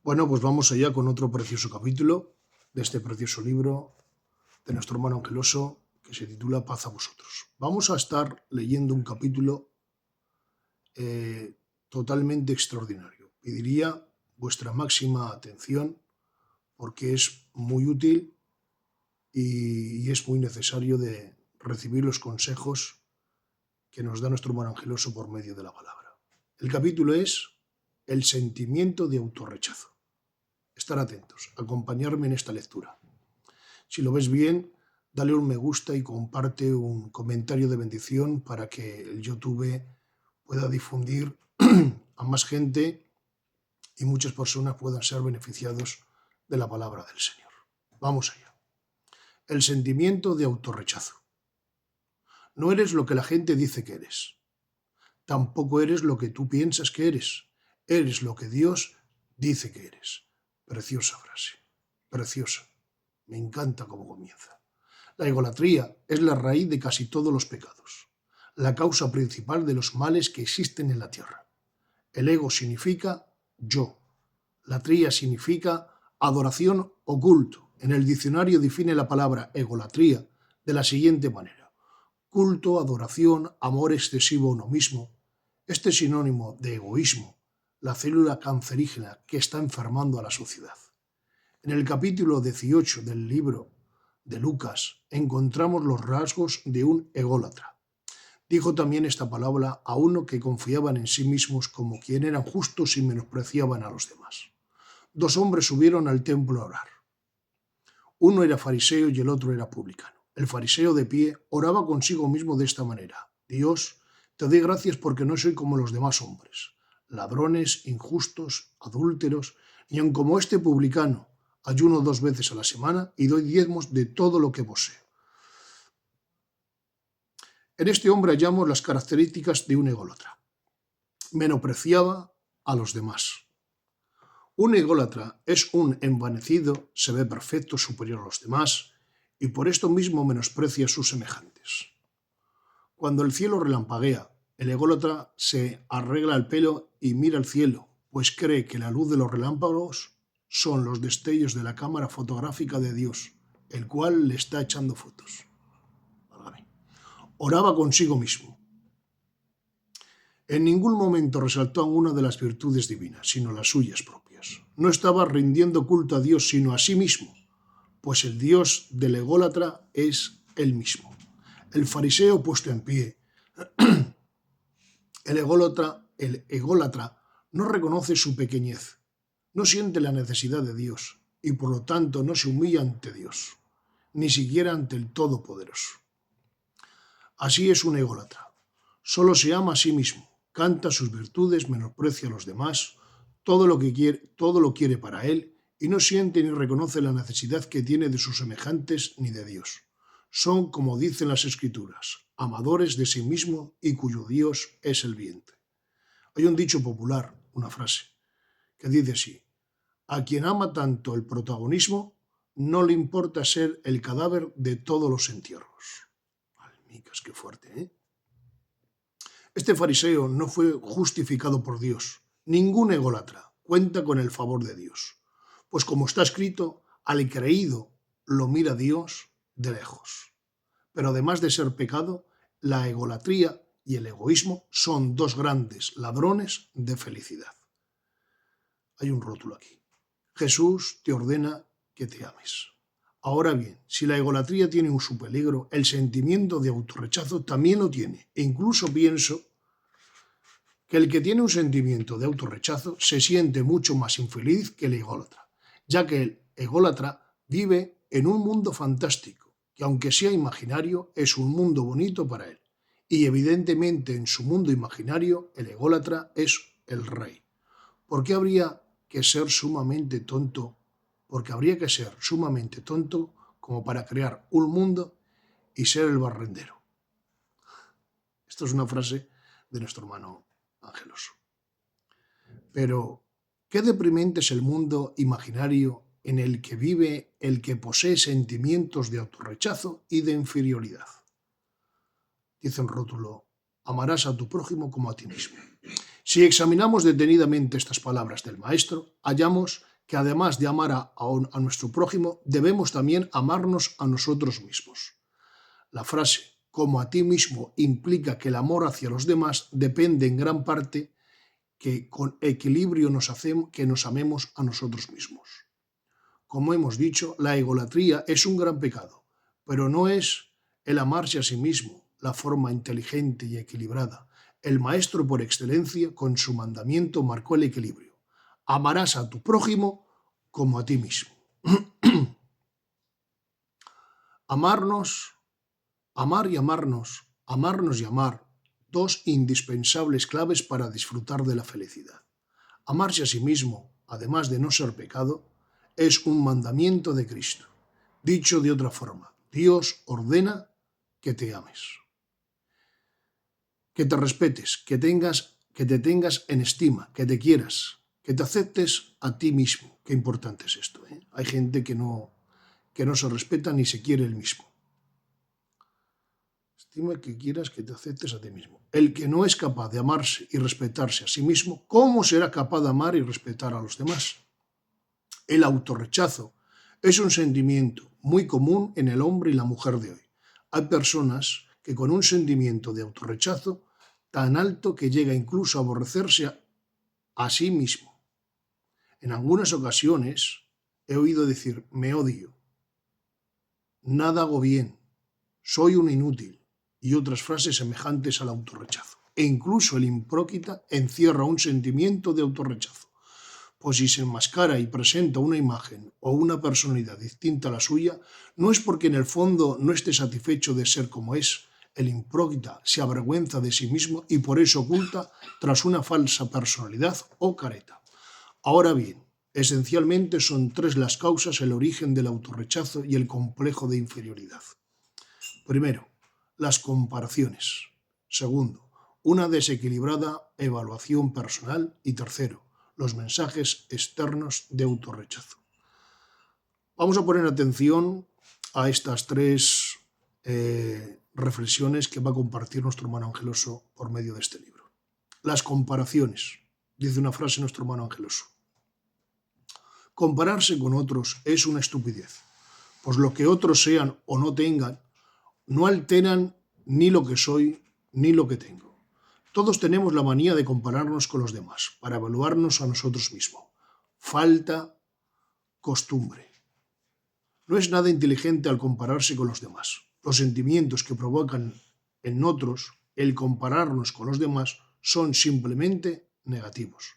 Bueno, pues vamos allá con otro precioso capítulo de este precioso libro de nuestro hermano Angeloso que se titula Paz a vosotros. Vamos a estar leyendo un capítulo totalmente extraordinario. Pediría vuestra máxima atención porque es muy útil y es muy necesario de recibir los consejos que nos da nuestro hermano Angeloso por medio de la palabra. El capítulo es el sentimiento de autorrechazo. Estar atentos, acompañarme en esta lectura. Si lo ves bien, dale un me gusta y comparte un comentario de bendición para que el YouTube pueda difundir a más gente y muchas personas puedan ser beneficiados de la palabra del Señor. Vamos allá. El sentimiento de autorrechazo. No eres lo que la gente dice que eres. Tampoco eres lo que tú piensas que eres. Eres lo que Dios dice que eres. Preciosa frase. Preciosa. Me encanta cómo comienza. La egolatría es la raíz de casi todos los pecados, la causa principal de los males que existen en la tierra. El ego significa yo. La tría significa adoración o culto. En el diccionario define la palabra egolatría de la siguiente manera: culto, adoración, amor excesivo a uno mismo. Este es sinónimo de egoísmo, la célula cancerígena que está enfermando a la sociedad. En el capítulo 18 del libro de Lucas encontramos los rasgos de un ególatra. Dijo también esta palabra a uno que confiaban en sí mismos como quien eran justos y menospreciaban a los demás. Dos hombres subieron al templo a orar. Uno era fariseo y el otro era publicano. El fariseo de pie oraba consigo mismo de esta manera: Dios, te doy gracias porque no soy como los demás hombres, ladrones, injustos, adúlteros, ni aun como este publicano. Ayuno 2 veces a la semana y doy diezmos de todo lo que poseo. En este hombre hallamos las características de un ególatra. Menospreciaba a los demás. Un ególatra es un envanecido, se ve perfecto, superior a los demás, y por esto mismo menosprecia a sus semejantes. Cuando el cielo relampaguea, el ególatra se arregla el pelo y mira al cielo, pues cree que la luz de los relámpagos son los destellos de la cámara fotográfica de Dios, el cual le está echando fotos. Oraba consigo mismo. En ningún momento resaltó alguna de las virtudes divinas, sino las suyas propias. No estaba rindiendo culto a Dios, sino a sí mismo, pues el Dios del ególatra es él mismo. El fariseo puesto en pie. El ególatra no reconoce su pequeñez, no siente la necesidad de Dios y por lo tanto no se humilla ante Dios, ni siquiera ante el Todopoderoso. Así es un ególatra. Solo se ama a sí mismo, canta sus virtudes, menosprecia a los demás, todo lo quiere para él y no siente ni reconoce la necesidad que tiene de sus semejantes ni de Dios. Son, como dicen las Escrituras, amadores de sí mismo y cuyo Dios es el vientre. Hay un dicho popular, una frase, que dice así: a quien ama tanto el protagonismo, no le importa ser el cadáver de todos los entierros. Almicas, qué fuerte, ¿eh? Este fariseo no fue justificado por Dios. Ningún ególatra cuenta con el favor de Dios. Pues como está escrito, al creído lo mira Dios de lejos. Pero además de ser pecado, la egolatría y el egoísmo son dos grandes ladrones de felicidad. Hay un rótulo aquí. Jesús te ordena que te ames. Ahora bien, si la egolatría tiene su peligro, el sentimiento de autorrechazo también lo tiene. E incluso pienso que el que tiene un sentimiento de autorrechazo se siente mucho más infeliz que el ególatra, ya que el ególatra vive en un mundo fantástico, que aunque sea imaginario, es un mundo bonito para él. Y evidentemente en su mundo imaginario, el ególatra es el rey. ¿Por qué habría que ser sumamente tonto? Porque habría que ser sumamente tonto como para crear un mundo y ser el barrendero. Esto es una frase de nuestro hermano Angeloso. Pero qué deprimente es el mundo imaginario en el que vive el que posee sentimientos de autorrechazo y de inferioridad. Dice un rótulo: amarás a tu prójimo como a ti mismo. Si examinamos detenidamente estas palabras del maestro, hallamos que además de amar a nuestro prójimo, debemos también amarnos a nosotros mismos. La frase como a ti mismo implica que el amor hacia los demás depende en gran parte que con equilibrio que nos amemos a nosotros mismos. Como hemos dicho, la egolatría es un gran pecado, pero no es el amarse a sí mismo la forma inteligente y equilibrada. El maestro por excelencia, con su mandamiento, marcó el equilibrio. Amarás a tu prójimo como a ti mismo. Amarnos, amar y amarnos, amarnos y amar, dos indispensables claves para disfrutar de la felicidad. Amarse a sí mismo, además de no ser pecado, es un mandamiento de Cristo. Dicho de otra forma, Dios ordena que te ames, que te respetes, que te tengas en estima, que te quieras, que te aceptes a ti mismo. Qué importante es esto, ¿eh? Hay gente que no se respeta ni se quiere él mismo. Estima, que quieras, que te aceptes a ti mismo. El que no es capaz de amarse y respetarse a sí mismo, ¿cómo será capaz de amar y respetar a los demás? El autorrechazo es un sentimiento muy común en el hombre y la mujer de hoy. Hay personas que con un sentimiento de autorrechazo tan alto que llega incluso a aborrecerse a sí mismo. En algunas ocasiones he oído decir, me odio, nada hago bien, soy un inútil, y otras frases semejantes al autorrechazo. E incluso el hipócrita encierra un sentimiento de autorrechazo, pues si se enmascara y presenta una imagen o una personalidad distinta a la suya, no es porque en el fondo no esté satisfecho de ser como es. El hipócrita se avergüenza de sí mismo y por eso oculta tras una falsa personalidad o careta. Ahora bien, esencialmente son tres las causas, el origen del autorrechazo y el complejo de inferioridad. Primero, las comparaciones. Segundo, una desequilibrada evaluación personal. Y tercero, los mensajes externos de autorrechazo. Vamos a poner atención a estas tres reflexiones que va a compartir nuestro hermano Angeloso por medio de este libro. Las comparaciones. Dice una frase nuestro hermano Angeloso. Compararse con otros es una estupidez, pues lo que otros sean o no tengan no alteran ni lo que soy ni lo que tengo. Todos tenemos la manía de compararnos con los demás para evaluarnos a nosotros mismos. Falta costumbre. No es nada inteligente al compararse con los demás. Los sentimientos que provocan en otros el compararnos con los demás son simplemente negativos.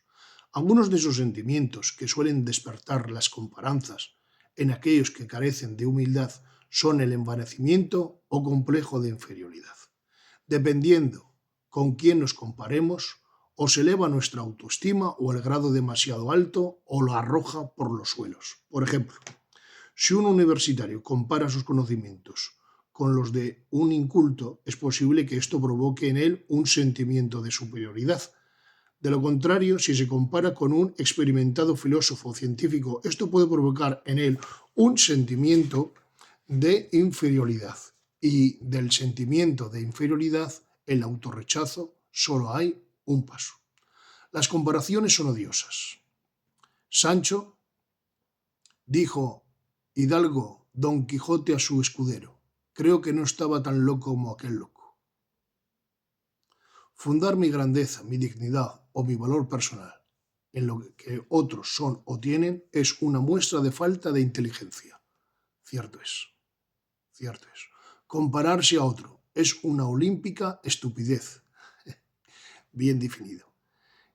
Algunos de esos sentimientos que suelen despertar las comparanzas en aquellos que carecen de humildad son el envanecimiento o complejo de inferioridad. Dependiendo con quién nos comparemos, o se eleva nuestra autoestima o el grado demasiado alto o lo arroja por los suelos. Por ejemplo, si un universitario compara sus conocimientos con los de un inculto, es posible que esto provoque en él un sentimiento de superioridad. De lo contrario, si se compara con un experimentado filósofo o científico, esto puede provocar en él un sentimiento de inferioridad. Y del sentimiento de inferioridad, el autorrechazo, solo hay un paso. Las comparaciones son odiosas. Sancho dijo, hidalgo Don Quijote a su escudero, creo que no estaba tan loco como aquel loco. Fundar mi grandeza, mi dignidad o mi valor personal en lo que otros son o tienen es una muestra de falta de inteligencia. Cierto es. Compararse a otro es una olímpica estupidez. Bien definido.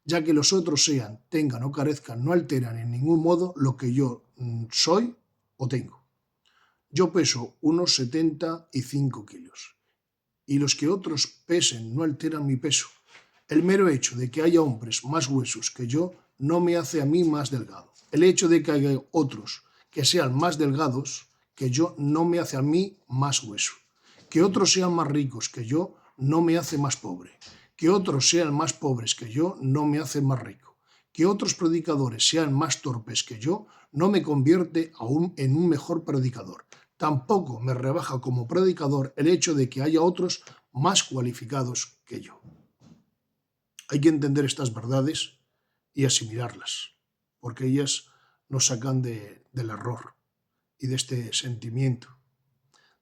Ya que los otros sean, tengan o carezcan, no alteran en ningún modo lo que yo soy o tengo. Yo peso unos 75 kilos y los que otros pesen no alteran mi peso. El mero hecho de que haya hombres más gruesos que yo no me hace a mí más delgado. El hecho de que haya otros que sean más delgados que yo no me hace a mí más grueso. Que otros sean más ricos que yo no me hace más pobre. Que otros sean más pobres que yo no me hace más rico. Que otros predicadores sean más torpes que yo no me convierte aún en un mejor predicador. Tampoco me rebaja como predicador el hecho de que haya otros más cualificados que yo. Hay que entender estas verdades y asimilarlas, porque ellas nos sacan del error y de este sentimiento,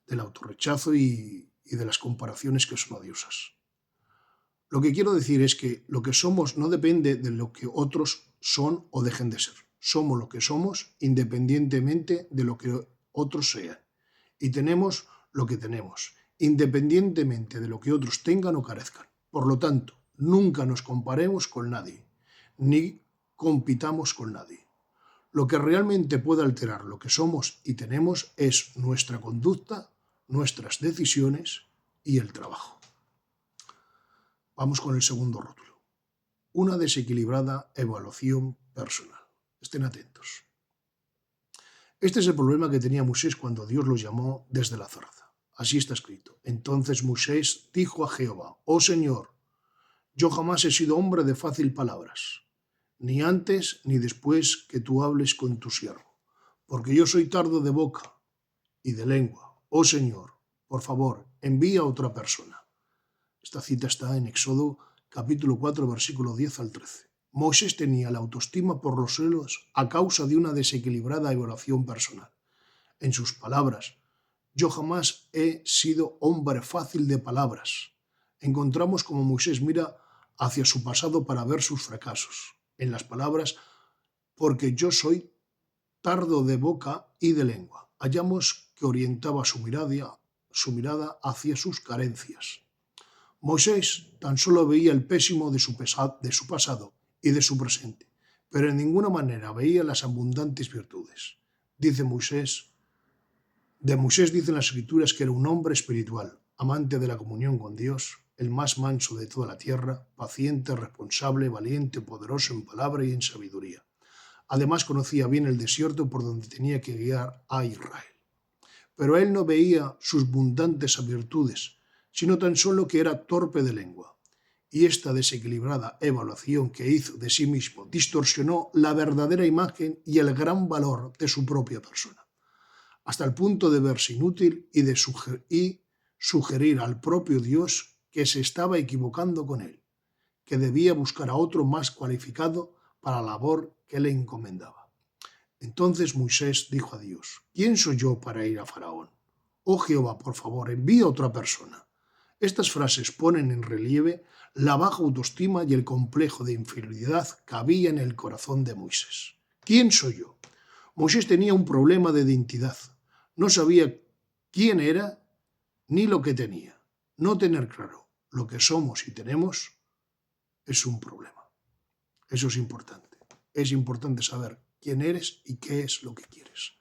del autorrechazo y de las comparaciones que son odiosas. Lo que quiero decir es que lo que somos no depende de lo que otros son o dejen de ser. Somos lo que somos independientemente de lo que otros sean. Y tenemos lo que tenemos, independientemente de lo que otros tengan o carezcan. Por lo tanto, nunca nos comparemos con nadie, ni compitamos con nadie. Lo que realmente puede alterar lo que somos y tenemos es nuestra conducta, nuestras decisiones y el trabajo. Vamos con el segundo rótulo. Una desequilibrada evaluación personal. Estén atentos. Este es el problema que tenía Moisés cuando Dios lo llamó desde la zarza. Así está escrito. Entonces Moisés dijo a Jehová: Oh Señor, yo jamás he sido hombre de fácil palabras, ni antes ni después que tú hables con tu siervo, porque yo soy tardo de boca y de lengua. Oh Señor, por favor, envía a otra persona. Esta cita está en Éxodo capítulo 4, versículo 10 al 13. Moisés tenía la autoestima por los suelos a causa de una desequilibrada evaluación personal. En sus palabras, yo jamás he sido hombre fácil de palabras. Encontramos como Moisés mira hacia su pasado para ver sus fracasos. En las palabras, porque yo soy tardo de boca y de lengua. Hallamos que orientaba su mirada hacia sus carencias. Moisés tan solo veía el pésimo de su pasado y de su presente, pero en ninguna manera veía las abundantes virtudes. De Moisés dicen las Escrituras que era un hombre espiritual, amante de la comunión con Dios, el más manso de toda la tierra, paciente, responsable, valiente, poderoso en palabra y en sabiduría. Además conocía bien el desierto por donde tenía que guiar a Israel. Pero él no veía sus abundantes virtudes, sino tan solo que era torpe de lengua. Y esta desequilibrada evaluación que hizo de sí mismo distorsionó la verdadera imagen y el gran valor de su propia persona, hasta el punto de verse inútil y de sugerir al propio Dios que se estaba equivocando con él, que debía buscar a otro más cualificado para la labor que le encomendaba. Entonces Moisés dijo a Dios: ¿Quién soy yo para ir a Faraón? Oh Jehová, por favor, envía a otra persona. Estas frases ponen en relieve la baja autoestima y el complejo de inferioridad que había en el corazón de Moisés. ¿Quién soy yo? Moisés tenía un problema de identidad. No sabía quién era ni lo que tenía. No tener claro lo que somos y tenemos es un problema. Eso es importante. Es importante saber quién eres y qué es lo que quieres.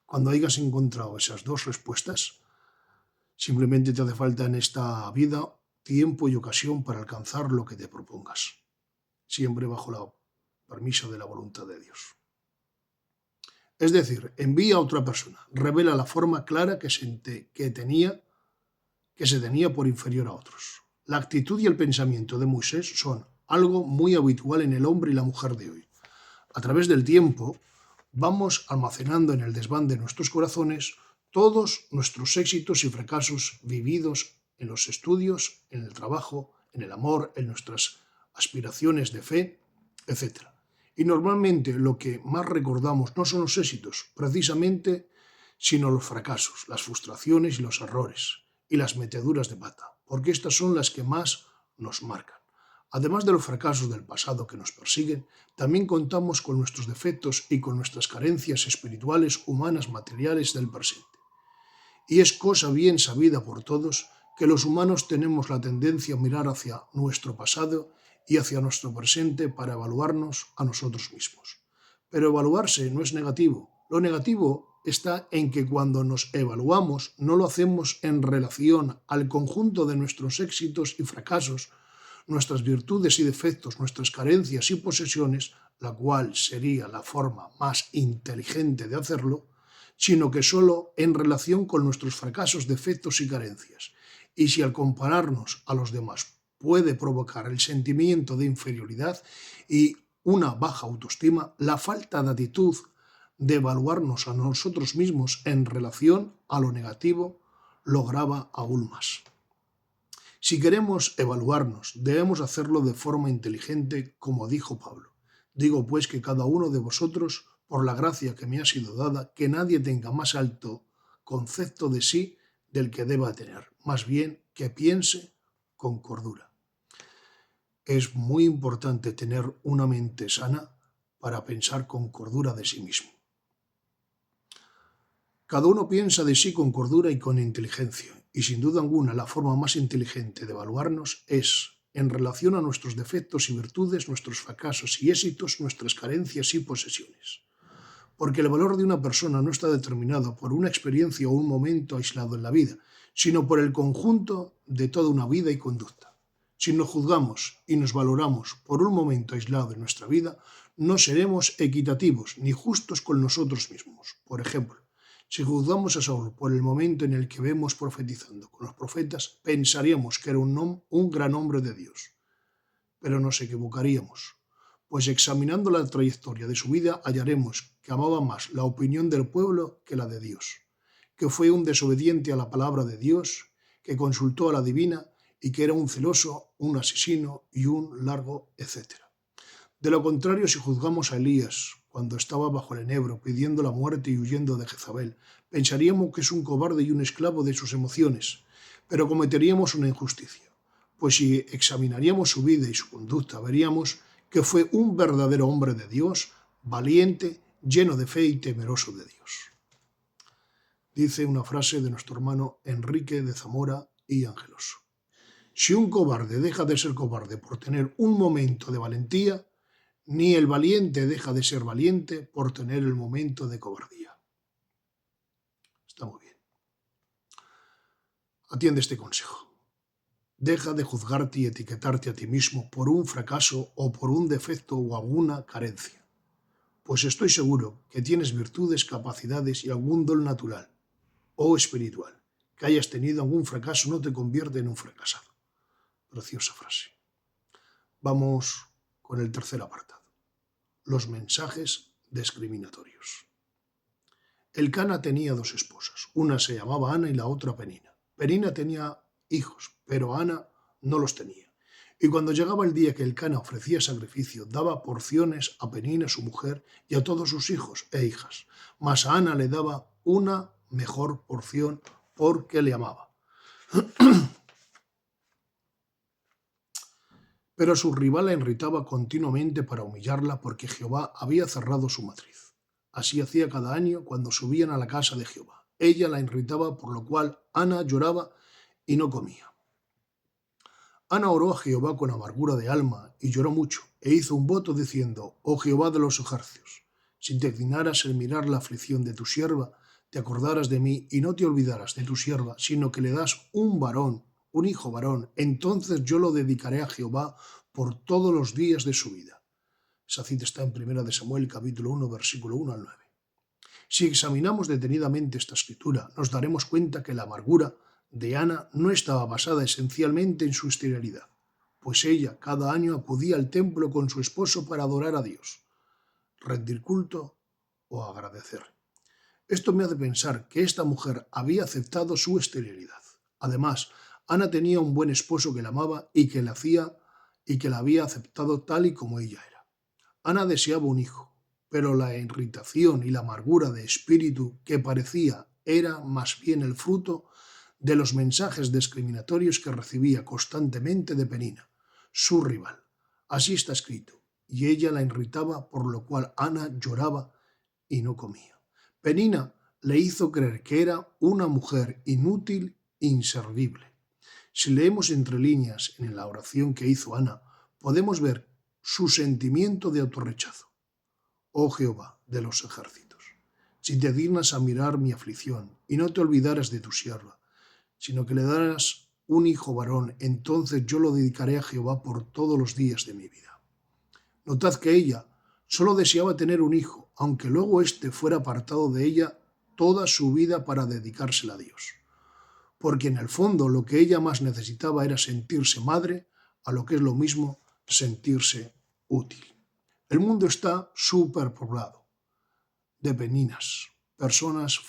Cuando hayas encontrado esas dos respuestas, simplemente te hace falta en esta vida tiempo y ocasión para alcanzar lo que te propongas, siempre bajo el permiso de la voluntad de Dios. Es decir, envía a otra persona, revela la forma clara que se tenía por inferior a otros. La actitud y el pensamiento de Moisés son algo muy habitual en el hombre y la mujer de hoy. A través del tiempo, vamos almacenando en el desván de nuestros corazones todos nuestros éxitos y fracasos vividos en los estudios, en el trabajo, en el amor, en nuestras aspiraciones de fe, etc. Y normalmente lo que más recordamos no son los éxitos, precisamente, sino los fracasos, las frustraciones y los errores, y las meteduras de pata, porque estas son las que más nos marcan. Además de los fracasos del pasado que nos persiguen, también contamos con nuestros defectos y con nuestras carencias espirituales, humanas, materiales del presente. Y es cosa bien sabida por todos que los humanos tenemos la tendencia a mirar hacia nuestro pasado y hacia nuestro presente para evaluarnos a nosotros mismos. Pero evaluarse no es negativo. Lo negativo está en que cuando nos evaluamos no lo hacemos en relación al conjunto de nuestros éxitos y fracasos, nuestras virtudes y defectos, nuestras carencias y posesiones, la cual sería la forma más inteligente de hacerlo, sino que solo en relación con nuestros fracasos, defectos y carencias. Y si al compararnos a los demás puede provocar el sentimiento de inferioridad y una baja autoestima, la falta de actitud de evaluarnos a nosotros mismos en relación a lo negativo lo grava aún más. Si queremos evaluarnos, debemos hacerlo de forma inteligente, como dijo Pablo. Digo pues que cada uno de vosotros por la gracia que me ha sido dada, que nadie tenga más alto concepto de sí del que deba tener, más bien que piense con cordura. Es muy importante tener una mente sana para pensar con cordura de sí mismo. Cada uno piensa de sí con cordura y con inteligencia, y sin duda alguna la forma más inteligente de evaluarnos es en relación a nuestros defectos y virtudes, nuestros fracasos y éxitos, nuestras carencias y posesiones. Porque el valor de una persona no está determinado por una experiencia o un momento aislado en la vida, sino por el conjunto de toda una vida y conducta. Si nos juzgamos y nos valoramos por un momento aislado en nuestra vida, no seremos equitativos ni justos con nosotros mismos. Por ejemplo, si juzgamos a Saúl por el momento en el que vemos profetizando con los profetas, pensaríamos que era un gran hombre de Dios. Pero nos equivocaríamos, pues examinando la trayectoria de su vida hallaremos que amaba más la opinión del pueblo que la de Dios, que fue un desobediente a la palabra de Dios, que consultó a la divina y que era un celoso, un asesino y un largo etcétera. De lo contrario, si juzgamos a Elías cuando estaba bajo el enebro pidiendo la muerte y huyendo de Jezabel, pensaríamos que es un cobarde y un esclavo de sus emociones, pero cometeríamos una injusticia, pues si examinaríamos su vida y su conducta, veríamos que fue un verdadero hombre de Dios, valiente, lleno de fe y temeroso de Dios. Dice una frase de nuestro hermano Enrique de Zamora y Angeloso. Si un cobarde deja de ser cobarde por tener un momento de valentía, ni el valiente deja de ser valiente por tener el momento de cobardía. Está muy bien. Atiende este consejo. Deja de juzgarte y etiquetarte a ti mismo por un fracaso o por un defecto o alguna carencia, pues estoy seguro que tienes virtudes, capacidades y algún don natural o espiritual. Que hayas tenido algún fracaso no te convierte en un fracasado. Preciosa frase. Vamos con el tercer apartado. Los mensajes discriminatorios. Elcana tenía dos esposas, una se llamaba Ana y la otra Penina. Penina tenía hijos, pero Ana no los tenía. Y cuando llegaba el día que Elcana ofrecía sacrificio, daba porciones a Penina, su mujer, y a todos sus hijos e hijas. Mas a Ana le daba una mejor porción porque le amaba. Pero su rival la irritaba continuamente para humillarla porque Jehová había cerrado su matriz. Así hacía cada año cuando subían a la casa de Jehová. Ella la irritaba, por lo cual Ana lloraba y no comía. Ana oró a Jehová con amargura de alma y lloró mucho, e hizo un voto diciendo: Oh Jehová de los ejércitos, si te dignaras en mirar la aflicción de tu sierva, te acordaras de mí y no te olvidaras de tu sierva, sino que le das un varón, un hijo varón, entonces yo lo dedicaré a Jehová por todos los días de su vida. Esa cita está en 1 Samuel capítulo 1, versículo 1 al 9. Si examinamos detenidamente esta escritura, nos daremos cuenta que la amargura de Ana no estaba basada esencialmente en su esterilidad, pues ella cada año acudía al templo con su esposo para adorar a Dios, rendir culto o agradecer. Esto me hace pensar que esta mujer había aceptado su esterilidad. Además, Ana tenía un buen esposo que la amaba y que la había aceptado tal y como ella era. Ana deseaba un hijo, pero la irritación y la amargura de espíritu que parecía era más bien el fruto de los mensajes discriminatorios que recibía constantemente de Penina, su rival. Así está escrito, y ella la irritaba, por lo cual Ana lloraba y no comía. Penina le hizo creer que era una mujer inútil, inservible. Si leemos entre líneas en la oración que hizo Ana, podemos ver su sentimiento de autorrechazo. Oh Jehová de los ejércitos, si te dignas a mirar mi aflicción y no te olvidaras de tu sierva, sino que le darás un hijo varón, entonces yo lo dedicaré a Jehová por todos los días de mi vida. Notad que ella solo deseaba tener un hijo, aunque luego éste fuera apartado de ella toda su vida para dedicársela a Dios. Porque en el fondo lo que ella más necesitaba era sentirse madre, a lo que es lo mismo sentirse útil. El mundo está superpoblado de peninas, personas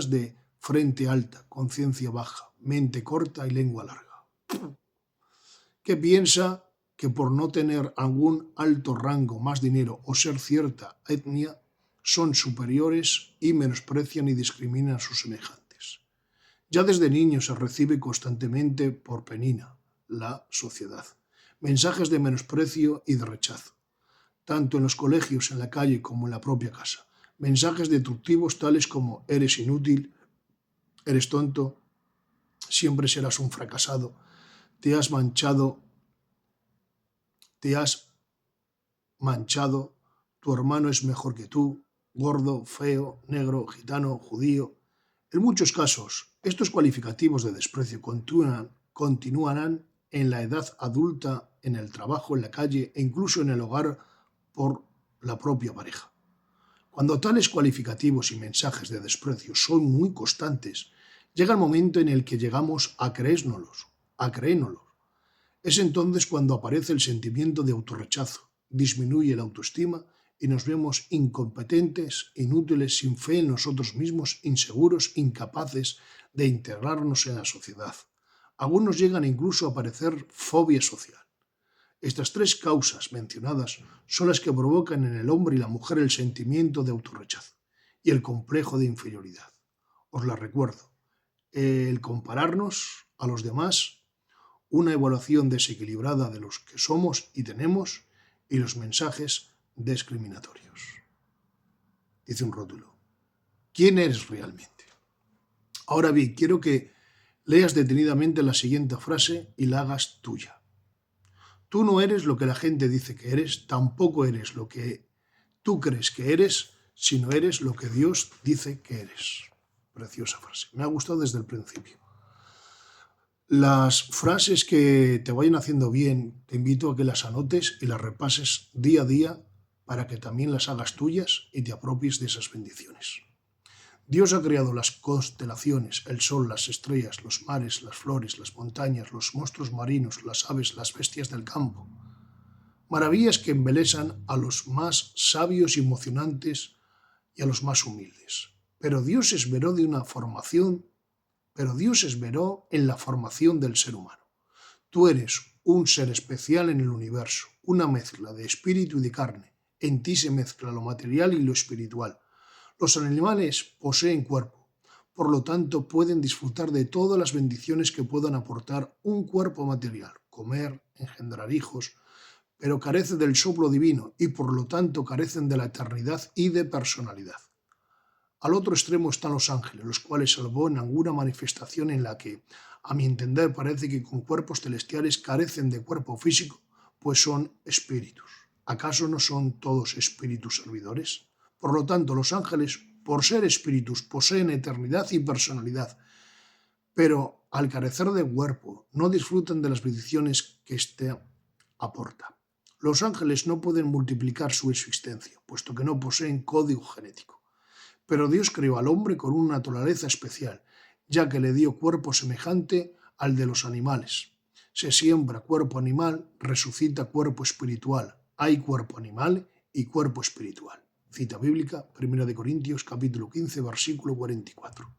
de frente alta, conciencia baja, mente corta y lengua larga. ¿Qué piensa que por no tener algún alto rango, más dinero o ser cierta etnia, son superiores y menosprecian y discriminan a sus semejantes. Ya desde niño se recibe constantemente por penina la sociedad mensajes de menosprecio y de rechazo, tanto en los colegios, en la calle como en la propia casa. Mensajes destructivos tales como eres inútil, eres tonto, siempre serás un fracasado, te has manchado, tu hermano es mejor que tú, gordo, feo, negro, gitano, judío. En muchos casos, estos calificativos de desprecio continuarán en la edad adulta, en el trabajo, en la calle e incluso en el hogar por la propia pareja. Cuando tales cualificativos y mensajes de desprecio son muy constantes, llega el momento en el que llegamos a creérnoslos. Es entonces cuando aparece el sentimiento de autorrechazo, disminuye la autoestima y nos vemos incompetentes, inútiles, sin fe en nosotros mismos, inseguros, incapaces de integrarnos en la sociedad. Algunos llegan incluso a aparecer fobia social. Estas tres causas mencionadas son las que provocan en el hombre y la mujer el sentimiento de autorrechazo y el complejo de inferioridad. Os la recuerdo, el compararnos a los demás, una evaluación desequilibrada de los que somos y tenemos y los mensajes discriminatorios. Dice un rótulo. ¿Quién eres realmente? Ahora bien, quiero que leas detenidamente la siguiente frase y la hagas tuya. Tú no eres lo que la gente dice que eres, tampoco eres lo que tú crees que eres, sino eres lo que Dios dice que eres. Preciosa frase. Me ha gustado desde el principio. Las frases que te vayan haciendo bien, te invito a que las anotes y las repases día a día para que también las hagas tuyas y te apropies de esas bendiciones. Dios ha creado las constelaciones, el sol, las estrellas, los mares, las flores, las montañas, los monstruos marinos, las aves, las bestias del campo. Maravillas que embelesan a los más sabios y emocionantes y a los más humildes. Pero Dios esmeró en la formación del ser humano. Tú eres un ser especial en el universo, una mezcla de espíritu y de carne. En ti se mezcla lo material y lo espiritual. Los animales poseen cuerpo, por lo tanto pueden disfrutar de todas las bendiciones que puedan aportar un cuerpo material, comer, engendrar hijos, pero carecen del soplo divino y por lo tanto carecen de la eternidad y de personalidad. Al otro extremo están los ángeles, los cuales salvo en alguna manifestación en la que, a mi entender, parece que con cuerpos celestiales carecen de cuerpo físico, pues son espíritus. ¿Acaso no son todos espíritus servidores? Por lo tanto, los ángeles, por ser espíritus, poseen eternidad y personalidad, pero al carecer de cuerpo, no disfrutan de las bendiciones que éste aporta. Los ángeles no pueden multiplicar su existencia, puesto que no poseen código genético. Pero Dios creó al hombre con una naturaleza especial, ya que le dio cuerpo semejante al de los animales. Se siembra cuerpo animal, resucita cuerpo espiritual. Hay cuerpo animal y cuerpo espiritual. Cita bíblica, 1 Corintios capítulo 15, versículo 44.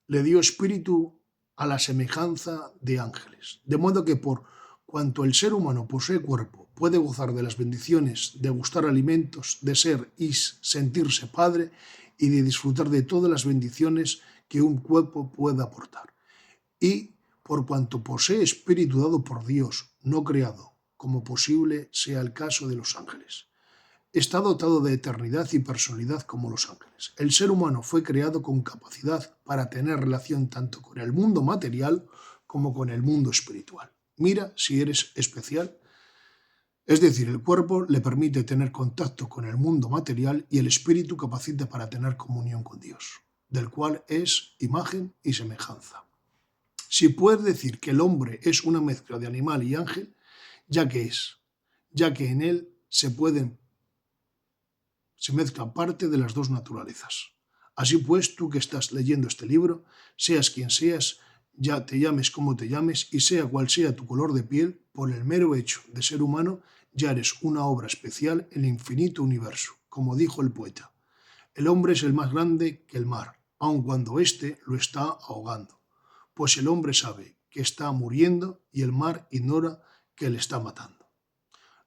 Le dio espíritu a la semejanza de ángeles, de modo que por cuanto el ser humano posee cuerpo, puede gozar de las bendiciones de gustar alimentos, de ser y sentirse padre y de disfrutar de todas las bendiciones que un cuerpo pueda aportar. Y por cuanto posee espíritu dado por Dios, no creado, como posible sea el caso de los ángeles. Está dotado de eternidad y personalidad como los ángeles. El ser humano fue creado con capacidad para tener relación tanto con el mundo material como con el mundo espiritual. Mira si eres especial. Es decir, el cuerpo le permite tener contacto con el mundo material y el espíritu capacita para tener comunión con Dios, del cual es imagen y semejanza. Si puedes decir que el hombre es una mezcla de animal y ángel, ya que en él se mezcla parte de las dos naturalezas. Así pues, tú que estás leyendo este libro, seas quien seas, ya te llames como te llames y sea cual sea tu color de piel, por el mero hecho de ser humano, ya eres una obra especial en el infinito universo, como dijo el poeta. El hombre es el más grande que el mar, aun cuando éste lo está ahogando, pues el hombre sabe que está muriendo y el mar ignora que le está matando.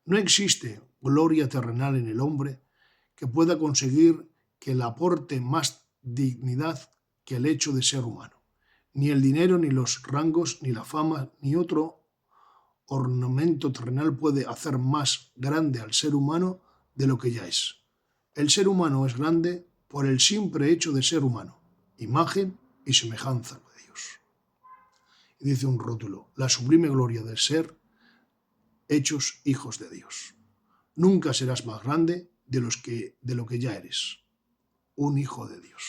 No existe gloria terrenal en el hombre que pueda conseguir que le aporte más dignidad que el hecho de ser humano. Ni el dinero, ni los rangos, ni la fama, ni otro ornamento terrenal puede hacer más grande al ser humano de lo que ya es. El ser humano es grande por el simple hecho de ser humano, imagen y semejanza de Dios. Y dice un rótulo, la sublime gloria de ser hechos hijos de Dios. Nunca serás más grande de lo que ya eres, un hijo de Dios.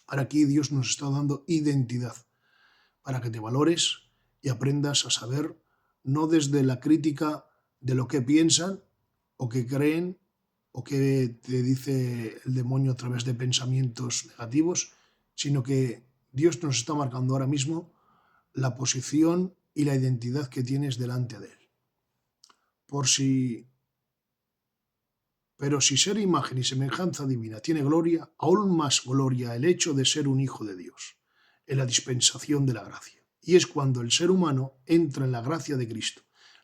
Ahora aquí Dios nos está dando identidad para que te valores y aprendas a saber, no desde la crítica de lo que piensan o que creen o que te dice el demonio a través de pensamientos negativos, sino que Dios nos está marcando ahora mismo la posición y la identidad que tienes delante de Él. Pero si ser imagen y semejanza divina tiene gloria, aún más gloria el hecho de ser un hijo de Dios, en la dispensación de la gracia. Y es cuando el ser humano entra en la gracia de Cristo,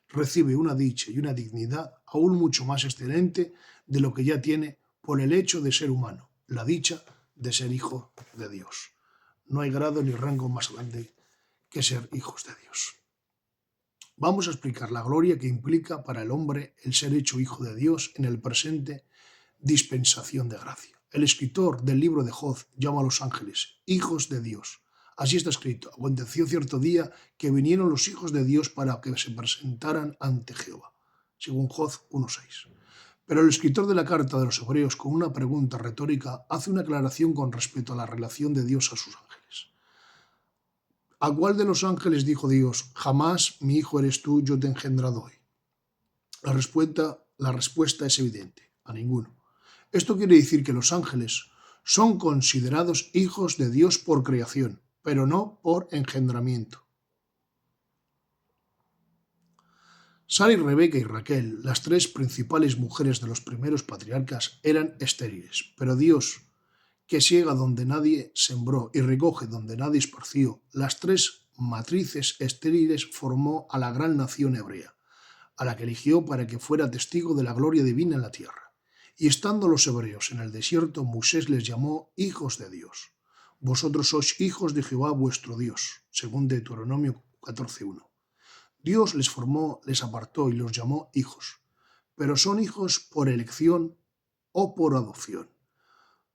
recibe una dicha y una dignidad aún mucho más excelente de lo que ya tiene por el hecho de ser humano, la dicha de ser hijo de Dios. No hay grado ni rango más grande que ser hijos de Dios. Vamos a explicar la gloria que implica para el hombre el ser hecho hijo de Dios en el presente dispensación de gracia. El escritor del libro de Job llama a los ángeles hijos de Dios. Así está escrito: aconteció cierto día que vinieron los hijos de Dios para que se presentaran ante Jehová, según Job 1:6. Pero el escritor de la carta de los Hebreos, con una pregunta retórica, hace una aclaración con respecto a la relación de Dios a sus ángeles. ¿A cuál de los ángeles dijo Dios: jamás mi hijo eres tú, yo te he engendrado hoy? La respuesta es evidente: a ninguno. Esto quiere decir que los ángeles son considerados hijos de Dios por creación, pero no por engendramiento. Sara y Rebeca y Raquel, las tres principales mujeres de los primeros patriarcas, eran estériles, pero Dios, que siega donde nadie sembró y recoge donde nadie esparció, las tres matrices estériles formó a la gran nación hebrea, a la que eligió para que fuera testigo de la gloria divina en la tierra. Y estando los hebreos en el desierto, Moisés les llamó hijos de Dios. Vosotros sois hijos de Jehová vuestro Dios, según Deuteronomio 14:1. Dios les formó, les apartó y los llamó hijos, pero son hijos por elección o por adopción.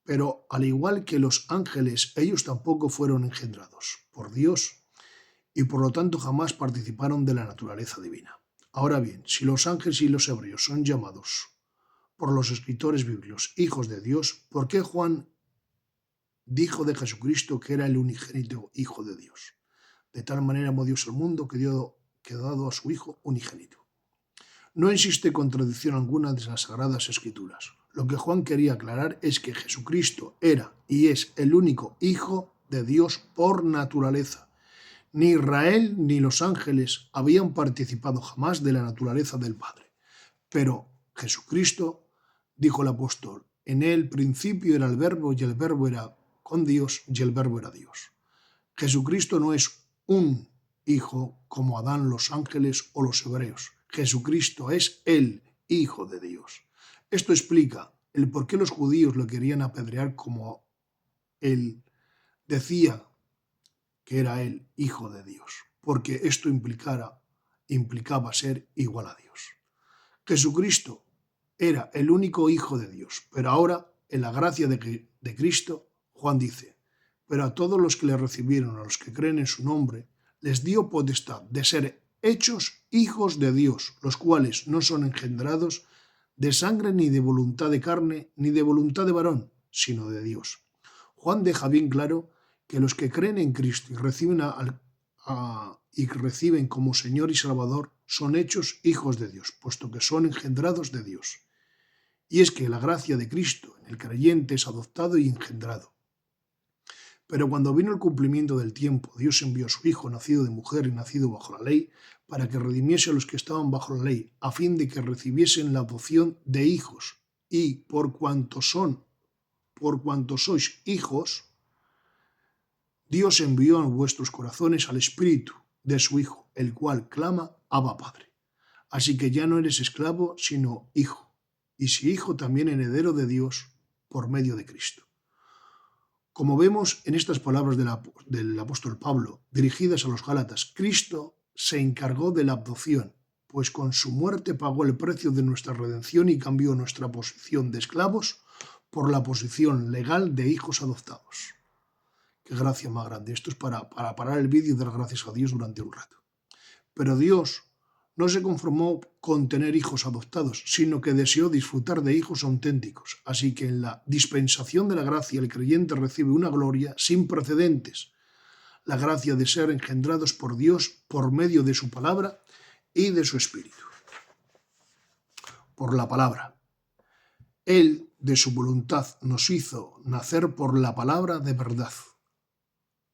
Pero al igual que los ángeles, ellos tampoco fueron engendrados por Dios y por lo tanto jamás participaron de la naturaleza divina. Ahora bien, si los ángeles y los hebreos son llamados por los escritores bíblicos hijos de Dios, ¿por qué Juan dijo de Jesucristo que era el unigénito Hijo de Dios? De tal manera amó Dios al mundo que ha dado a su Hijo unigénito. No existe contradicción alguna de las Sagradas Escrituras. Lo que Juan quería aclarar es que Jesucristo era y es el único Hijo de Dios por naturaleza. Ni Israel ni los ángeles habían participado jamás de la naturaleza del Padre. Pero Jesucristo, dijo el apóstol, en el principio era el Verbo y el Verbo era con Dios y el Verbo era Dios. Jesucristo no es un hijo como Adán, los ángeles o los hebreos. Jesucristo es el Hijo de Dios. Esto explica el por qué los judíos lo querían apedrear como él decía que era el Hijo de Dios, porque esto implicaba ser igual a Dios. Jesucristo era el único Hijo de Dios, pero ahora, en la gracia de Cristo, Juan dice: pero a todos los que le recibieron, a los que creen en su nombre, les dio potestad de ser hechos hijos de Dios, los cuales no son engendrados de sangre, ni de voluntad de carne, ni de voluntad de varón, sino de Dios. Juan deja bien claro que los que creen en Cristo y reciben como Señor y Salvador son hechos hijos de Dios, puesto que son engendrados de Dios. Y es que la gracia de Cristo en el creyente es adoptado y engendrado. Pero cuando vino el cumplimiento del tiempo, Dios envió a su Hijo, nacido de mujer y nacido bajo la ley, para que redimiese a los que estaban bajo la ley, a fin de que recibiesen la adopción de hijos. Y por cuanto sois hijos, Dios envió a vuestros corazones al Espíritu de su Hijo, el cual clama, Abba Padre. Así que ya no eres esclavo, sino hijo, y si hijo, también heredero de Dios por medio de Cristo. Como vemos en estas palabras del apóstol Pablo, dirigidas a los Gálatas, Cristo se encargó de la adopción, pues con su muerte pagó el precio de nuestra redención y cambió nuestra posición de esclavos por la posición legal de hijos adoptados. Qué gracia más grande. Esto es para parar el vídeo y dar gracias a Dios durante un rato. Pero Dios no se conformó con tener hijos adoptados, sino que deseó disfrutar de hijos auténticos. Así que en la dispensación de la gracia el creyente recibe una gloria sin precedentes, la gracia de ser engendrados por Dios por medio de su palabra y de su espíritu. Por la palabra. Él, de su voluntad, nos hizo nacer por la palabra de verdad.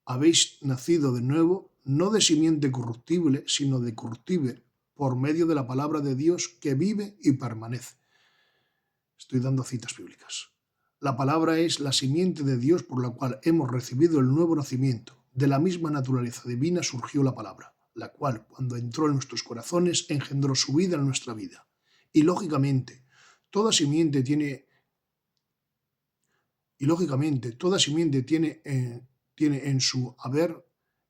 Habéis nacido de nuevo, no de simiente corruptible, sino de corruptible, por medio de la palabra de Dios que vive y permanece. Estoy dando citas bíblicas. La palabra es la simiente de Dios por la cual hemos recibido el nuevo nacimiento. De la misma naturaleza divina surgió la palabra, la cual, cuando entró en nuestros corazones, engendró su vida en nuestra vida. Y lógicamente, toda simiente tiene en su haber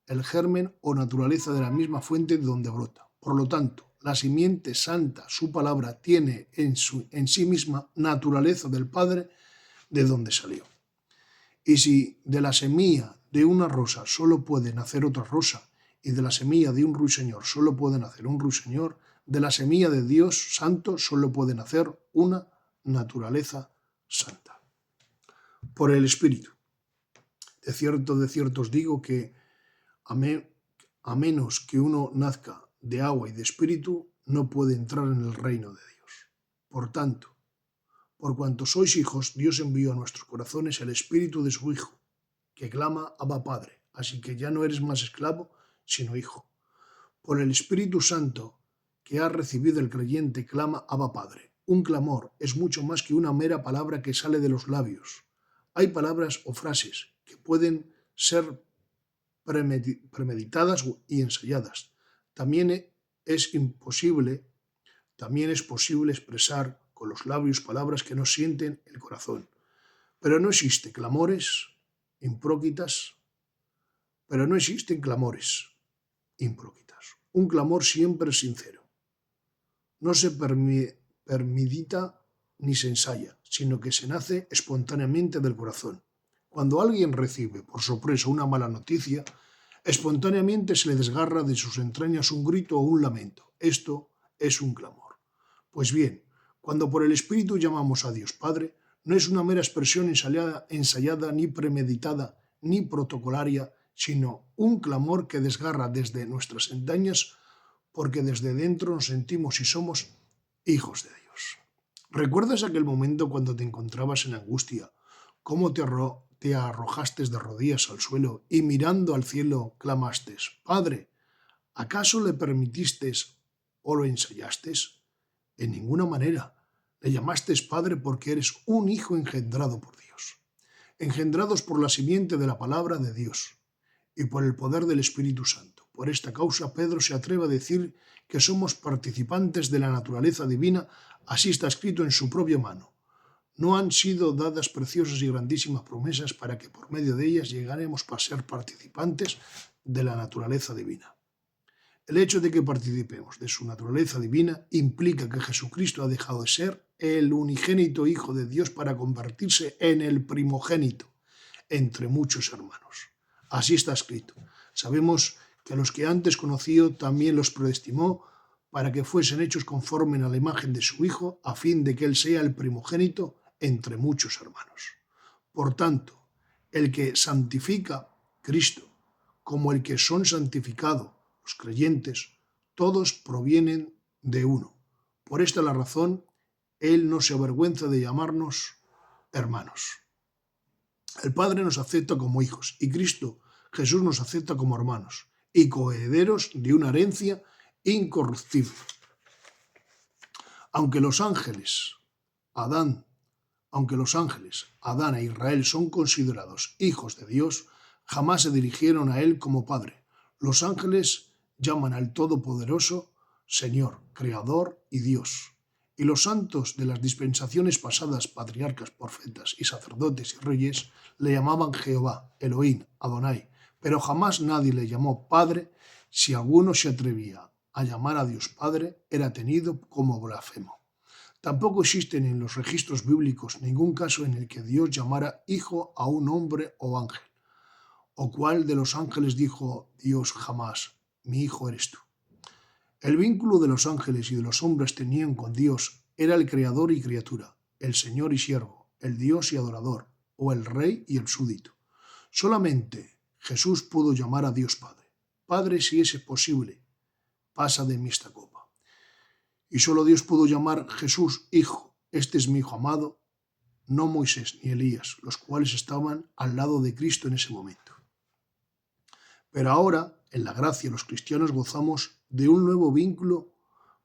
el germen o naturaleza de la misma fuente de donde brota. Por lo tanto, la simiente santa, su palabra, tiene en sí misma naturaleza del Padre de donde salió. Y si de la semilla de una rosa solo puede nacer otra rosa, y de la semilla de un ruiseñor solo puede nacer un ruiseñor, de la semilla de Dios santo solo puede nacer una naturaleza santa. Por el Espíritu. De cierto os digo que a menos que uno nazca de agua y de espíritu, no puede entrar en el reino de Dios. Por tanto, por cuanto sois hijos, Dios envió a nuestros corazones el espíritu de su Hijo, que clama Abba Padre. Así que ya no eres más esclavo, sino hijo. Por el Espíritu Santo que ha recibido el creyente, clama Abba Padre. Un clamor es mucho más que una mera palabra que sale de los labios. Hay palabras o frases que pueden ser premeditadas y ensayadas. También es posible expresar con los labios palabras que no sienten el corazón. Pero no existen clamores impróquitas. Un clamor siempre es sincero. No se premedita ni se ensaya, sino que se nace espontáneamente del corazón. Cuando alguien recibe por sorpresa una mala noticia, espontáneamente se le desgarra de sus entrañas un grito o un lamento. Esto es un clamor. Pues bien, cuando por el Espíritu llamamos a Dios Padre, no es una mera expresión ensayada ni premeditada ni protocolaria, sino un clamor que desgarra desde nuestras entrañas porque desde dentro nos sentimos y somos hijos de Dios. ¿Recuerdas aquel momento cuando te encontrabas en angustia? ¿Cómo te arrojaste de rodillas al suelo y mirando al cielo clamaste: Padre, ¿acaso le permitiste o lo ensayaste? En ninguna manera. Le llamaste Padre porque eres un hijo engendrado por Dios, engendrados por la simiente de la palabra de Dios y por el poder del Espíritu Santo. Por esta causa Pedro se atreve a decir que somos participantes de la naturaleza divina, así está escrito en su propia mano. No han sido dadas preciosas y grandísimas promesas para que por medio de ellas llegáramos a ser participantes de la naturaleza divina. El hecho de que participemos de su naturaleza divina implica que Jesucristo ha dejado de ser el unigénito Hijo de Dios para convertirse en el primogénito entre muchos hermanos. Así está escrito. Sabemos que a los que antes conoció también los predestinó para que fuesen hechos conforme a la imagen de su Hijo, a fin de que Él sea el primogénito entre muchos hermanos. Por tanto, el que santifica Cristo, como el que son santificados los creyentes, todos provienen de uno. Por esta la razón, Él no se avergüenza de llamarnos hermanos. El Padre nos acepta como hijos y Cristo Jesús nos acepta como hermanos y coherederos de una herencia incorruptible. Aunque los ángeles, Adán e Israel son considerados hijos de Dios, jamás se dirigieron a Él como Padre. Los ángeles llaman al Todopoderoso Señor, Creador y Dios. Y los santos de las dispensaciones pasadas, patriarcas, profetas y sacerdotes y reyes, le llamaban Jehová, Elohim, Adonai, pero jamás nadie le llamó Padre. Si alguno se atrevía a llamar a Dios Padre, era tenido como blasfemo. Tampoco existen en los registros bíblicos ningún caso en el que Dios llamara hijo a un hombre o ángel. ¿O cuál de los ángeles dijo Dios jamás, mi hijo eres tú? El vínculo de los ángeles y de los hombres tenían con Dios era el creador y criatura, el señor y siervo, el Dios y adorador, o el rey y el súdito. Solamente Jesús pudo llamar a Dios Padre. Padre, si es posible, pasa de mí esta copa. Y solo Dios pudo llamar Jesús Hijo. Este es mi Hijo amado, no Moisés ni Elías, los cuales estaban al lado de Cristo en ese momento. Pero ahora, en la gracia, los cristianos gozamos de un nuevo vínculo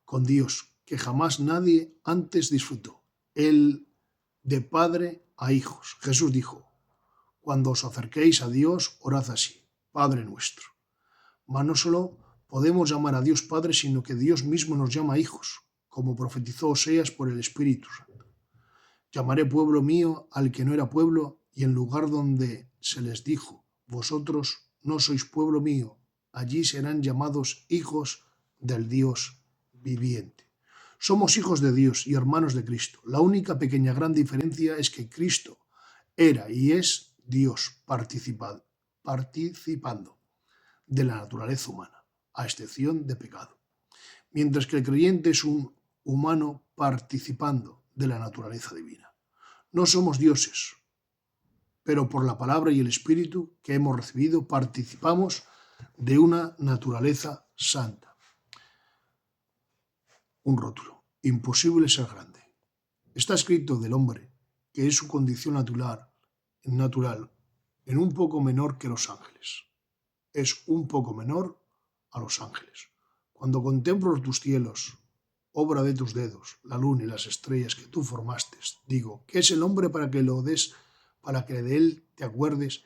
con Dios que jamás nadie antes disfrutó, el de padre a hijos. Jesús dijo, cuando os acerquéis a Dios, orad así, Padre nuestro. Mas no solo podemos llamar a Dios Padre, sino que Dios mismo nos llama hijos, como profetizó Oseas por el Espíritu Santo. Llamaré pueblo mío al que no era pueblo, y en lugar donde se les dijo, vosotros no sois pueblo mío, allí serán llamados hijos del Dios viviente. Somos hijos de Dios y hermanos de Cristo. La única pequeña gran diferencia es que Cristo era y es Dios participando de la naturaleza humana, a excepción de pecado. Mientras que el creyente es un humano participando de la naturaleza divina. No somos dioses, pero por la palabra y el Espíritu que hemos recibido participamos de una naturaleza santa. Un rótulo. Imposible ser grande. Está escrito del hombre que es su condición natural en un poco menor que los ángeles. Es un poco menor a los ángeles. Cuando contemplo tus cielos, obra de tus dedos, la luna y las estrellas que tú formaste, digo, ¿qué es el hombre para que lo des, para que de él te acuerdes,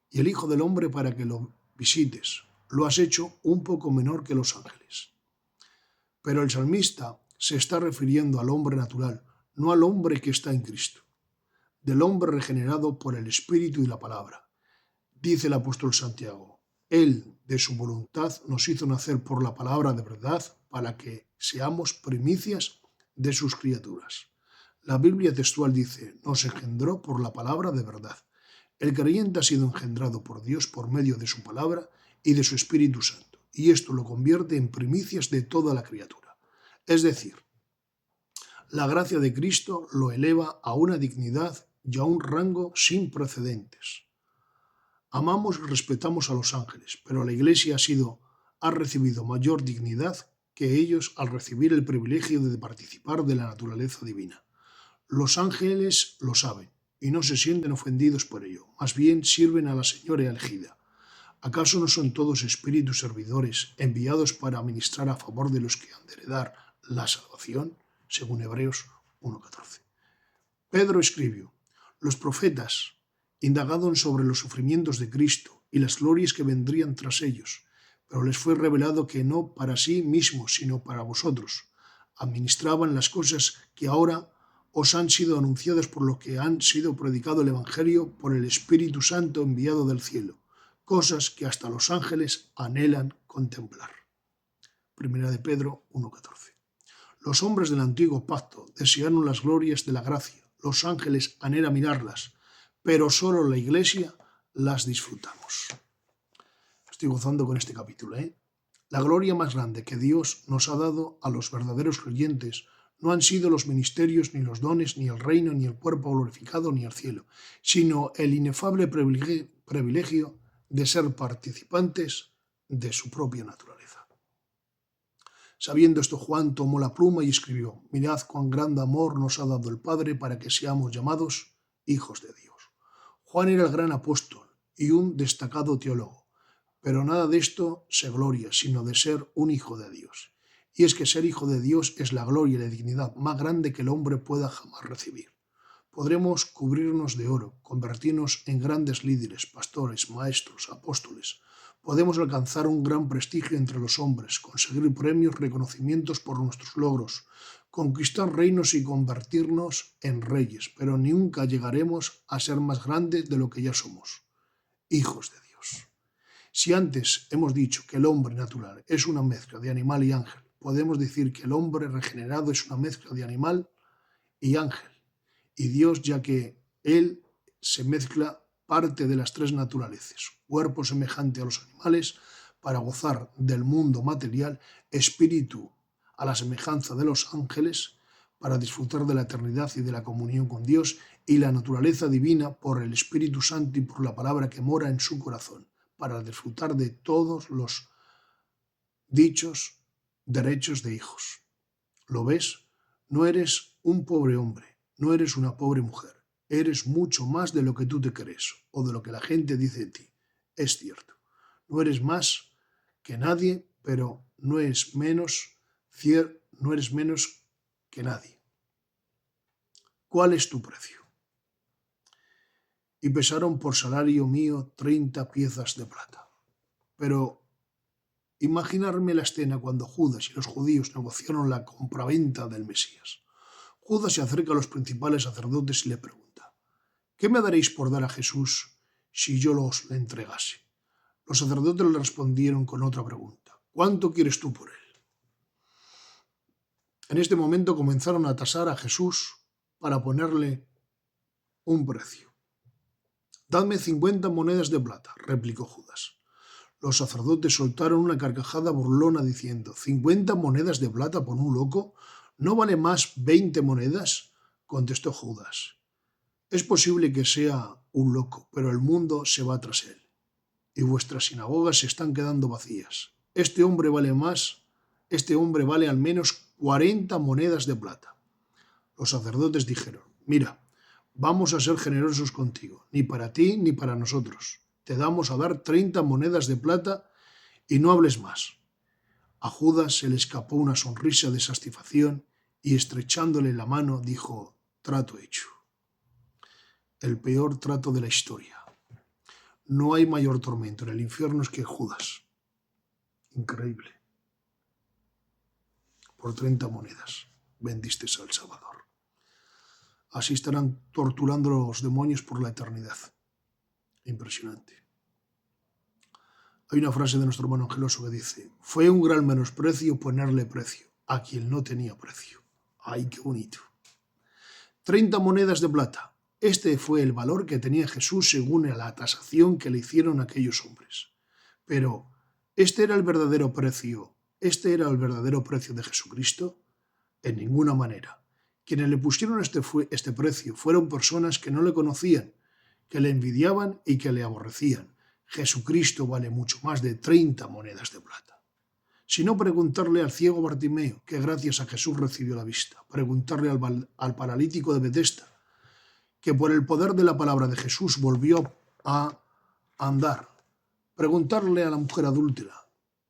y el Hijo del Hombre para que lo visites? Lo has hecho un poco menor que los ángeles. Pero el salmista se está refiriendo al hombre natural, no al hombre que está en Cristo, del hombre regenerado por el Espíritu y la palabra. Dice el apóstol Santiago, Él, de su voluntad, nos hizo nacer por la palabra de verdad para que seamos primicias de sus criaturas. La Biblia textual dice, nos engendró por la palabra de verdad. El creyente ha sido engendrado por Dios por medio de su palabra y de su Espíritu Santo, y esto lo convierte en primicias de toda la criatura. Es decir, la gracia de Cristo lo eleva a una dignidad y a un rango sin precedentes. Amamos y respetamos a los ángeles, pero la Iglesia ha recibido mayor dignidad que ellos al recibir el privilegio de participar de la naturaleza divina. Los ángeles lo saben y no se sienten ofendidos por ello, más bien sirven a la Señora elegida. ¿Acaso no son todos espíritus servidores enviados para ministrar a favor de los que han de heredar la salvación? Según Hebreos 1:14. Pedro escribió, los profetas indagaron sobre los sufrimientos de Cristo y las glorias que vendrían tras ellos, pero les fue revelado que no para sí mismos, sino para vosotros. Administraban las cosas que ahora os han sido anunciadas por lo que han sido predicado el Evangelio por el Espíritu Santo enviado del cielo, cosas que hasta los ángeles anhelan contemplar. Primera de Pedro 1:14. Los hombres del antiguo pacto desearon las glorias de la gracia, los ángeles anhelan mirarlas, pero solo la Iglesia las disfrutamos. Estoy gozando con este capítulo, La gloria más grande que Dios nos ha dado a los verdaderos creyentes no han sido los ministerios, ni los dones, ni el reino, ni el cuerpo glorificado, ni el cielo, sino el inefable privilegio de ser participantes de su propia naturaleza. Sabiendo esto, Juan tomó la pluma y escribió, mirad cuán grande amor nos ha dado el Padre para que seamos llamados hijos de Dios. Juan era el gran apóstol y un destacado teólogo, pero nada de esto se gloria, sino de ser un hijo de Dios. Y es que ser hijo de Dios es la gloria y la dignidad más grande que el hombre pueda jamás recibir. Podremos cubrirnos de oro, convertirnos en grandes líderes, pastores, maestros, apóstoles. Podemos alcanzar un gran prestigio entre los hombres, conseguir premios, reconocimientos por nuestros logros, conquistar reinos y convertirnos en reyes, pero nunca llegaremos a ser más grandes de lo que ya somos, hijos de Dios. Si antes hemos dicho que el hombre natural es una mezcla de animal y ángel, podemos decir que el hombre regenerado es una mezcla de animal y ángel, y Dios, ya que Él se mezcla parte de las tres naturalezas, cuerpo semejante a los animales para gozar del mundo material, espíritu a la semejanza de los ángeles para disfrutar de la eternidad y de la comunión con Dios, y la naturaleza divina por el Espíritu Santo y por la palabra que mora en su corazón, para disfrutar de todos los dichos derechos de hijos. ¿Lo ves? No eres un pobre hombre, no eres una pobre mujer. Eres mucho más de lo que tú te crees o de lo que la gente dice de ti. Es cierto. No eres más que nadie, pero no eres menos que nadie. ¿Cuál es tu precio? Y pesaron por salario mío 30 piezas de plata. Pero imaginarme la escena cuando Judas y los judíos negociaron la compraventa del Mesías. Judas se acerca a los principales sacerdotes y le pregunta: ¿qué me daréis por dar a Jesús si yo os le entregase? Los sacerdotes le respondieron con otra pregunta: ¿cuánto quieres tú por él? En este momento comenzaron a tasar a Jesús para ponerle un precio. «Dadme 50 monedas de plata», replicó Judas. Los sacerdotes soltaron una carcajada burlona diciendo: «¿50 monedas de plata por un loco? ¿No vale más 20 monedas?» Contestó Judas: «Es posible que sea un loco, pero el mundo se va tras él, y vuestras sinagogas se están quedando vacías. Este hombre vale al menos 40 monedas de plata». Los sacerdotes dijeron: «Mira, vamos a ser generosos contigo, ni para ti ni para nosotros. Te damos a dar 30 monedas de plata y no hables más». A Judas se le escapó una sonrisa de satisfacción y, estrechándole la mano, dijo: «Trato hecho». El peor trato de la historia. No hay mayor tormento en el infierno que Judas. Increíble. Por 30 monedas vendiste al Salvador. Así estarán torturando a los demonios por la eternidad. Impresionante. Hay una frase de nuestro hermano Angeloso que dice: «Fue un gran menosprecio ponerle precio a quien no tenía precio». ¡Ay, qué bonito! 30 monedas de plata. Este fue el valor que tenía Jesús según la tasación que le hicieron aquellos hombres. Pero, ¿este era el verdadero precio de Jesucristo? En ninguna manera. Quienes le pusieron este precio fueron personas que no le conocían, que le envidiaban y que le aborrecían. Jesucristo vale mucho más de 30 monedas de plata. Si no, preguntarle al ciego Bartimeo, que gracias a Jesús recibió la vista. Preguntarle al paralítico de Betesda, que por el poder de la palabra de Jesús volvió a andar. Preguntarle a la mujer adúltera,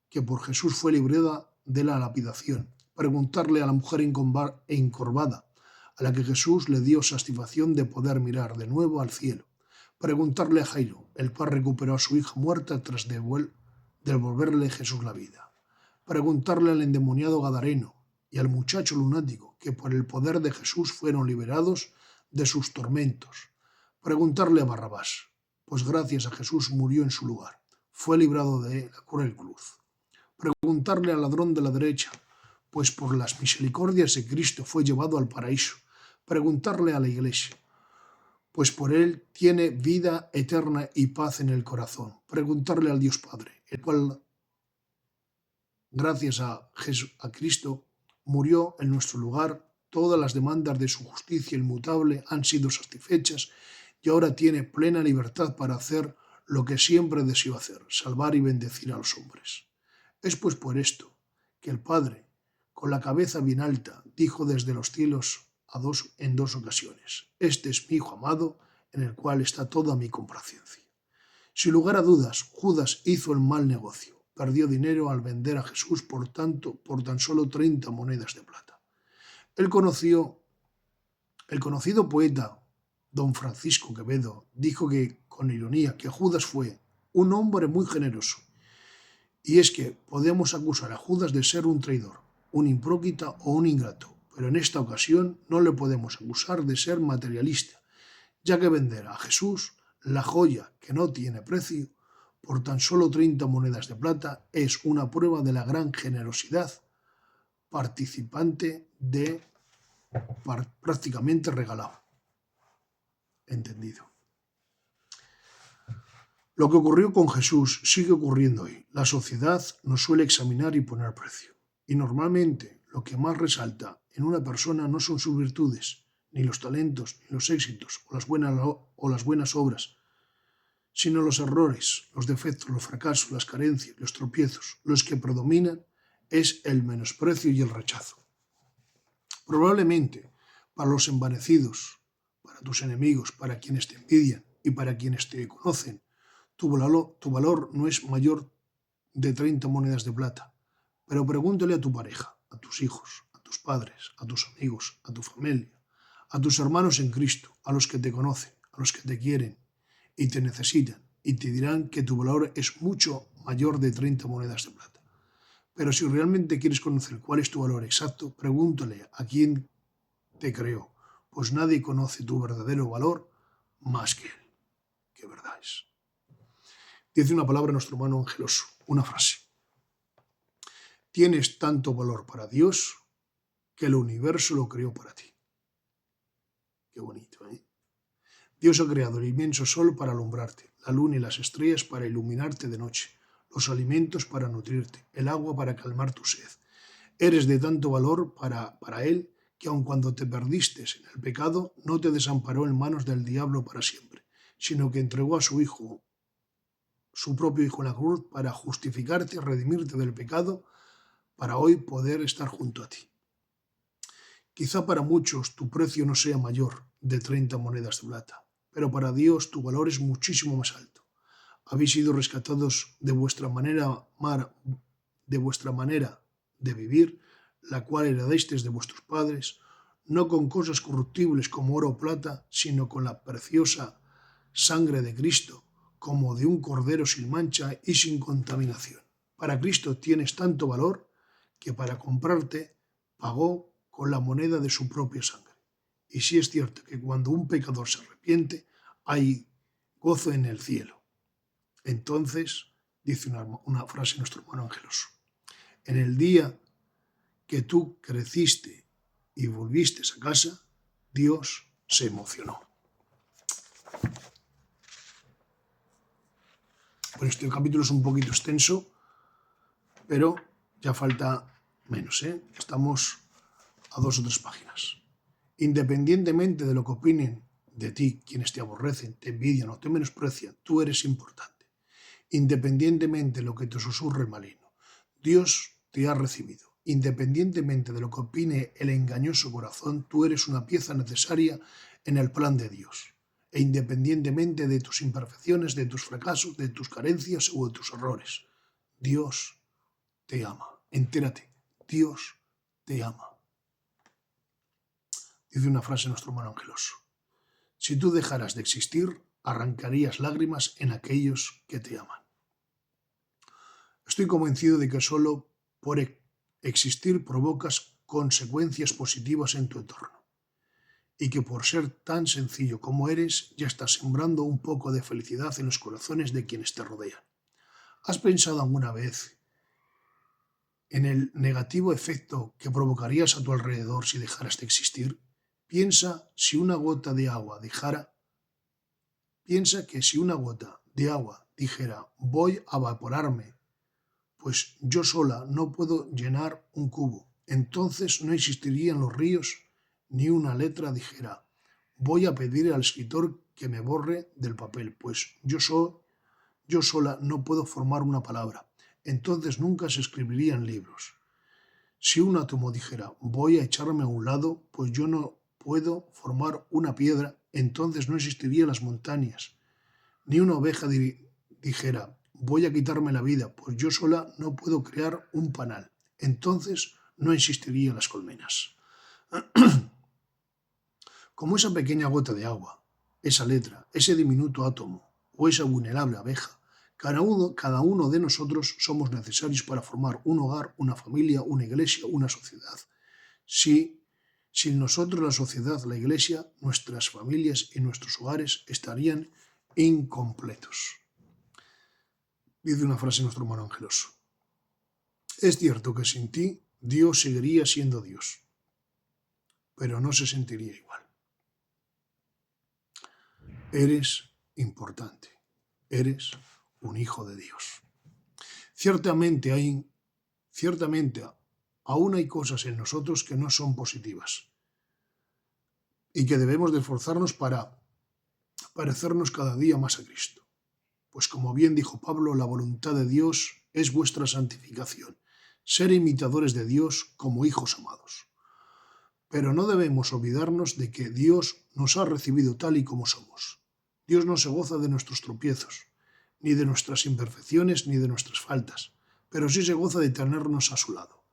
que por Jesús fue librada de la lapidación. Preguntarle a la mujer encorvada, a la que Jesús le dio satisfacción de poder mirar de nuevo al cielo. Preguntarle a Jairo, el cual recuperó a su hija muerta tras devolverle Jesús la vida. Preguntarle al endemoniado gadareno y al muchacho lunático, que por el poder de Jesús fueron liberados de sus tormentos. Preguntarle a Barrabás, pues gracias a Jesús murió en su lugar, fue librado de la cruel cruz. Preguntarle al ladrón de la derecha, pues por las misericordias de Cristo fue llevado al paraíso. Preguntarle a la Iglesia, pues por él tiene vida eterna y paz en el corazón. Preguntarle al Dios Padre, el cual, gracias a Cristo, murió en nuestro lugar. Todas las demandas de su justicia inmutable han sido satisfechas y ahora tiene plena libertad para hacer lo que siempre deseó hacer: salvar y bendecir a los hombres. Es pues por esto que el Padre, con la cabeza bien alta, dijo desde los cielos en dos ocasiones: «Este es mi Hijo amado, en el cual está toda mi complacencia». Sin lugar a dudas, Judas hizo el mal negocio. Perdió dinero al vender a Jesús por tan solo 30 monedas de plata. El conocido poeta don Francisco Quevedo dijo con ironía que Judas fue un hombre muy generoso Y es que podemos acusar a Judas de ser un traidor, un hipócrita o un ingrato, pero en esta ocasión no le podemos acusar de ser materialista, ya que vender a Jesús, la joya que no tiene precio, por tan solo 30 monedas de plata es una prueba de la gran generosidad participante de prácticamente regalado. Entendido. Lo que ocurrió con Jesús sigue ocurriendo hoy. La sociedad nos suele examinar y poner precio. Y normalmente lo que más resalta en una persona no son sus virtudes, ni los talentos, ni los éxitos, o las buenas obras, sino los errores, los defectos, los fracasos, las carencias, los tropiezos. Los que predominan es el menosprecio y el rechazo. Probablemente para los envanecidos, para tus enemigos, para quienes te envidian y para quienes te conocen, tu valor no es mayor de 30 monedas de plata. Pero pregúntale a tu pareja, a tus hijos, a tus padres, a tus amigos, a tu familia, a tus hermanos en Cristo, a los que te conocen, a los que te quieren y te necesitan, y te dirán que tu valor es mucho mayor de 30 monedas de plata. Pero si realmente quieres conocer cuál es tu valor exacto, pregúntale a quién te creó, pues nadie conoce tu verdadero valor más que él. ¿Qué verdad es? Dice una palabra nuestro hermano Angeloso, una frase. Tienes tanto valor para Dios que el universo lo creó para ti. Qué bonito, ¿eh? Dios ha creado el inmenso sol para alumbrarte, la luna y las estrellas para iluminarte de noche, los alimentos para nutrirte, el agua para calmar tu sed. Eres de tanto valor para Él que aun cuando te perdiste en el pecado, no te desamparó en manos del diablo para siempre, sino que entregó a su Hijo, su propio Hijo en la cruz, para justificarte, redimirte del pecado, para hoy poder estar junto a ti. Quizá para muchos tu precio no sea mayor de 30 monedas de plata, pero para Dios tu valor es muchísimo más alto. Habéis sido rescatados de vuestra manera de vivir, la cual heredasteis de vuestros padres, no con cosas corruptibles como oro o plata, sino con la preciosa sangre de Cristo, como de un cordero sin mancha y sin contaminación. Para Cristo tienes tanto valor que para comprarte pagó con la moneda de su propia sangre. Y sí es cierto que cuando un pecador se arrepiente, hay gozo en el cielo. Entonces, dice una frase nuestro hermano Angeloso, en el día que tú creciste y volviste a casa, Dios se emocionó. Bueno, este capítulo es un poquito extenso, pero ya falta menos, ¿eh? Estamos a 2 o 3 páginas. Independientemente de lo que opinen de ti, quienes te aborrecen, te envidian o te menosprecian, tú eres importante. Independientemente de lo que te susurre el maligno, Dios te ha recibido. Independientemente de lo que opine el engañoso corazón, tú eres una pieza necesaria en el plan de Dios. E independientemente de tus imperfecciones, de tus fracasos, de tus carencias o de tus errores, Dios te ama. Entérate, Dios te ama. Dice una frase nuestro hermano Angeloso. Si tú dejaras de existir, arrancarías lágrimas en aquellos que te aman. Estoy convencido de que solo por existir provocas consecuencias positivas en tu entorno y que por ser tan sencillo como eres ya estás sembrando un poco de felicidad en los corazones de quienes te rodean. ¿Has pensado alguna vez en el negativo efecto que provocarías a tu alrededor si dejaras de existir? Piensa que si una gota de agua dijera voy a evaporarme, pues yo sola no puedo llenar un cubo. Entonces no existirían los ríos, ni una letra dijera voy a pedir al escritor que me borre del papel, pues yo sola no puedo formar una palabra. Entonces nunca se escribirían libros. Si un átomo dijera voy a echarme a un lado, pues yo no puedo formar una piedra, entonces no existirían las montañas. Ni una oveja dijera voy a quitarme la vida, pues yo sola no puedo crear un panal, entonces no existirían las colmenas. Como esa pequeña gota de agua, esa letra, ese diminuto átomo o esa vulnerable abeja Cada uno de nosotros somos necesarios para formar un hogar, una familia, una iglesia, una sociedad. Sin nosotros la sociedad, la iglesia, nuestras familias y nuestros hogares estarían incompletos. Dice una frase nuestro hermano Angeloso. Es cierto que sin ti Dios seguiría siendo Dios, pero no se sentiría igual. Eres importante, eres un hijo de Dios. Ciertamente aún hay cosas en nosotros que no son positivas y que debemos de esforzarnos para parecernos cada día más a Cristo. Pues como bien dijo Pablo, la voluntad de Dios es vuestra santificación, ser imitadores de Dios como hijos amados. Pero no debemos olvidarnos de que Dios nos ha recibido tal y como somos. Dios no se goza de nuestros tropiezos, ni de nuestras imperfecciones, ni de nuestras faltas, pero sí se goza de tenernos a su lado,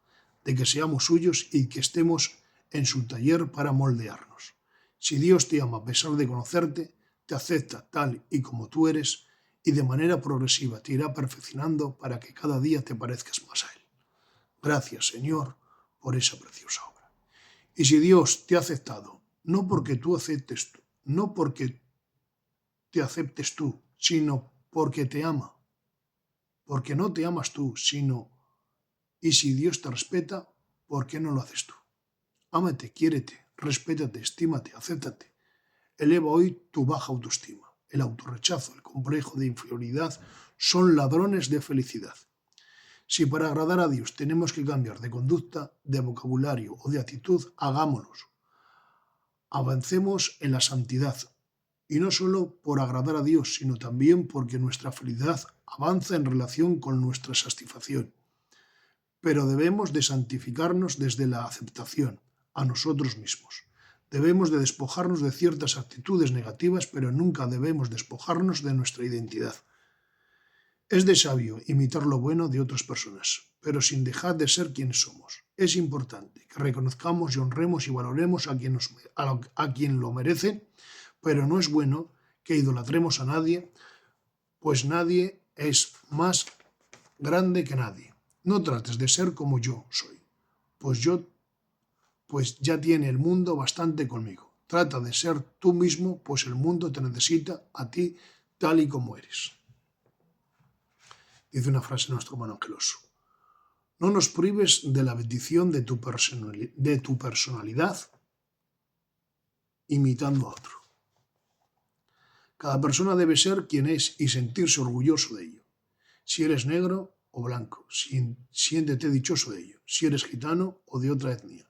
de que seamos suyos y que estemos en su taller para moldearnos. Si Dios te ama a pesar de conocerte, te acepta tal y como tú eres y de manera progresiva te irá perfeccionando para que cada día te parezcas más a Él. Gracias, Señor, por esa preciosa obra. Y si Dios te ha aceptado, no porque te aceptes tú, sino porque te ama, porque no te amas tú, y si Dios te respeta, ¿por qué no lo haces tú? Ámate, quiérete, respétate, estímate, acéptate. Eleva hoy tu baja autoestima. El autorrechazo, el complejo de inferioridad son ladrones de felicidad. Si para agradar a Dios tenemos que cambiar de conducta, de vocabulario o de actitud, hagámoslo. Avancemos en la santidad, y no solo por agradar a Dios, sino también porque nuestra felicidad avanza en relación con nuestra satisfacción. Pero debemos de santificarnos desde la aceptación a nosotros mismos. Debemos de despojarnos de ciertas actitudes negativas, pero nunca debemos despojarnos de nuestra identidad. Es de sabio imitar lo bueno de otras personas, pero sin dejar de ser quienes somos. Es importante que reconozcamos y honremos y valoremos a quien lo merece, pero no es bueno que idolatremos a nadie, pues nadie es más grande que nadie. No trates de ser como yo soy, pues ya tiene el mundo bastante conmigo. Trata de ser tú mismo, pues el mundo te necesita a ti tal y como eres. Dice una frase de nuestro hermano Angeloso. No nos prives de la bendición de tu personalidad imitando a otro. Cada persona debe ser quien es y sentirse orgulloso de ello. Si eres negro o blanco, siéntete dichoso de ello. Si eres gitano o de otra etnia,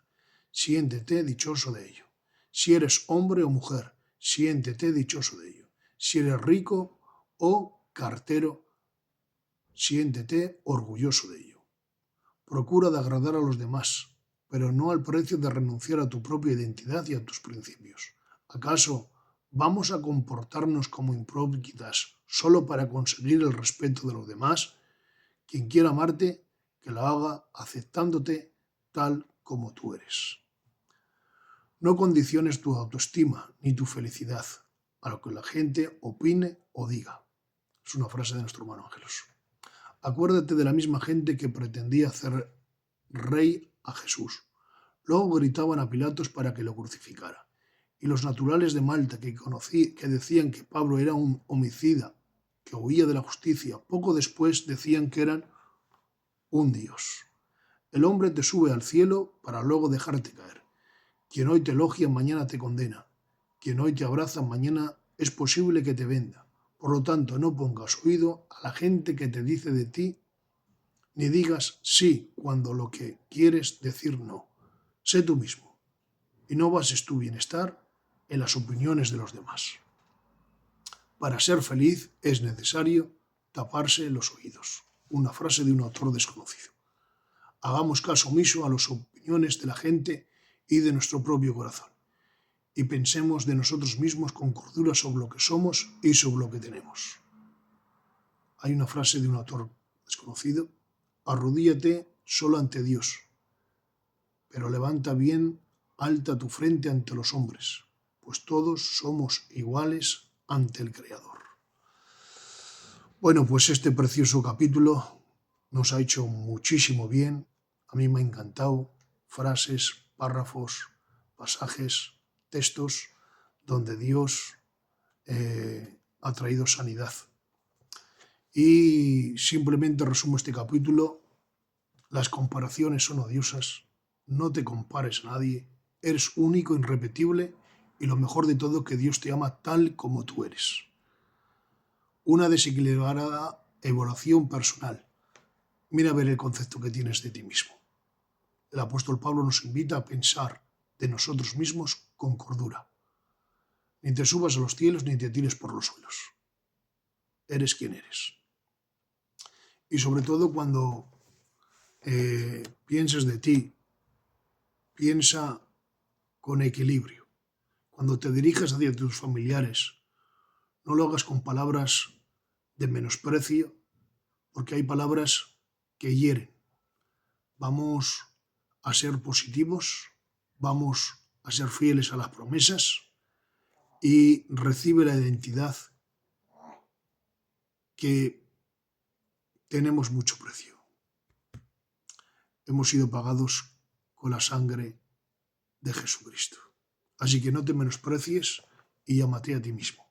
siéntete dichoso de ello. Si eres hombre o mujer, siéntete dichoso de ello. Si eres rico o cartero, siéntete orgulloso de ello. Procura de agradar a los demás, pero no al precio de renunciar a tu propia identidad y a tus principios. ¿Acaso vamos a comportarnos como hipócritas solo para conseguir el respeto de los demás? Quien quiera amarte, que lo haga aceptándote tal como tú eres. No condiciones tu autoestima ni tu felicidad a lo que la gente opine o diga. Es una frase de nuestro hermano Angeloso. Acuérdate de la misma gente que pretendía hacer rey a Jesús. Luego gritaban a Pilatos para que lo crucificara. Y los naturales de Malta que decían que Pablo era un homicida, que huía de la justicia, poco después decían que eran un dios. El hombre te sube al cielo para luego dejarte caer. Quien hoy te elogia, mañana te condena. Quien hoy te abraza, mañana es posible que te venda. Por lo tanto, no pongas oído a la gente que te dice de ti, ni digas sí cuando lo que quieres decir no. Sé tú mismo y no bases tu bienestar en las opiniones de los demás. Para ser feliz es necesario taparse los oídos. Una frase de un autor desconocido. Hagamos caso omiso a las opiniones de la gente y de nuestro propio corazón. Y pensemos de nosotros mismos con cordura sobre lo que somos y sobre lo que tenemos. Hay una frase de un autor desconocido. Arrodíllate solo ante Dios, pero levanta bien alta tu frente ante los hombres, pues todos somos iguales ante el Creador. Bueno, pues este precioso capítulo nos ha hecho muchísimo bien. A mí me ha encantado. Frases, párrafos, pasajes, textos donde Dios ha traído sanidad. Y simplemente resumo este capítulo. Las comparaciones son odiosas. No te compares a nadie. Eres único, irrepetible y lo mejor de todo que Dios te ama tal como tú eres. Una desequilibrada evaluación personal. Mira a ver el concepto que tienes de ti mismo. El apóstol Pablo nos invita a pensar de nosotros mismos con cordura. Ni te subas a los cielos ni te tires por los suelos. Eres quien eres. Y sobre todo cuando pienses de ti, piensa con equilibrio. Cuando te dirijas hacia tus familiares, no lo hagas con palabras de menosprecio, porque hay palabras que hieren. Vamos a ser positivos, vamos a ser fieles a las promesas y recibe la identidad que tenemos mucho precio. Hemos sido pagados con la sangre de Jesucristo. Así que no te menosprecies y ámate a ti mismo.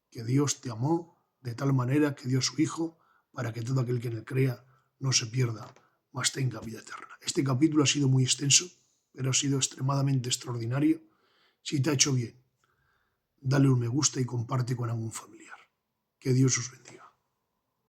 Que Dios te amó de tal manera que dio a su Hijo para que todo aquel que en él crea no se pierda, mas tenga vida eterna. Este capítulo ha sido muy extenso, pero ha sido extremadamente extraordinario. Si te ha hecho bien, dale un me gusta y comparte con algún familiar. Que Dios os bendiga.